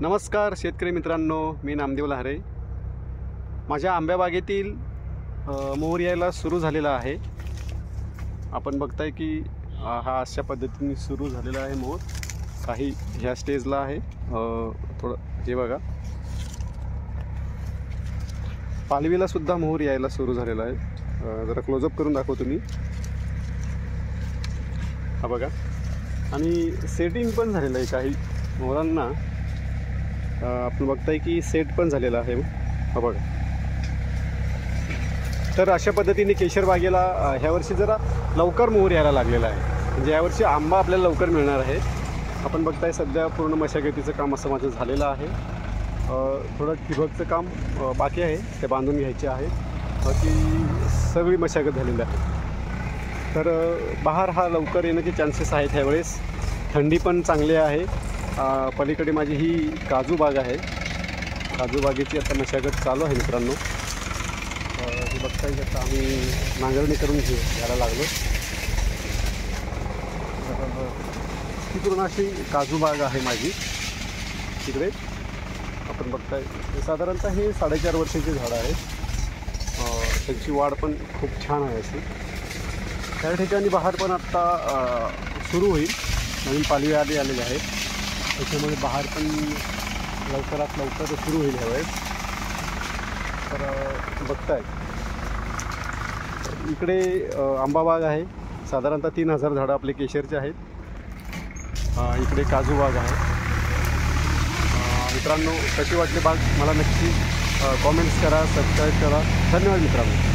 नमस्कार शेतकरी मित्रांनो, मी नामदेव लहारे. माझ्या आंब्या बागेतील मोहर यायला सुरू झालेला आहे. आपण बघताय की हा अशा पद्धतीने सुरू झालेला आहे मोहर. काही ह्या स्टेजला आहे. थोडं हे बघा, पालवीला सुद्धा मोहर यायला सुरू झालेला आहे. जरा क्लोजअप करून दाखवतो मी. हा बघा, आणि सेटिंग पण झालेलं आहे काही मोहरांना. आपण बघताय की सेट पण झालेला आहे. हा बघा. तर अशा पद्धतीने केशर बागेला ह्या वर्षी जरा लवकर मोहर यायला लागलेला आहे. म्हणजे यावर्षी आंबा आपल्याला लवकर मिळणार आहे. आपण बघताय सध्या पूर्ण मशागतीचं काम असं माझं झालेलं आहे. थोडं ठिबकचं काम बाकी आहे, ते बांधून घ्यायचे आहे. बाकी सगळी मशागत झालेली आहे. तर बहार हा लवकर येण्याचे चान्सेस आहेत ह्यावेळेस. थंडी पण चांगली आहे. पलीकडे माझी ही काजू बाग आहे. काजू बागेची आता मशागत चालू आहे मित्रांनो. हे बघताय की आता आम्ही नांगरणी करून घ्यायला लागलो. ही पूर्ण अशी काजू बाग आहे माझी. तिकडे आपण बघताय साधारणतः हे 4.5 वर्षाची झाडं आहेत. त्यांची वाढ पण खूप छान आहे अशी. त्या ठिकाणी बहार पण आत्ता सुरू होईल. नवीन पालवी आलेले आहेत, त्याच्यामुळे बहार पण लवकरात लवकर सुरू होईल ह्यावेळेस. तर बघताय इकडे आंबा बाग आहे. साधारणतः 3000 झाडं आपले केशरचे आहेत. इकडे काजू बाग आहे. मित्रांनो, कशी वाटली बाग मला नक्की कॉमेंट्स करा, सबस्क्राईब करा. धन्यवाद मित्रांनो.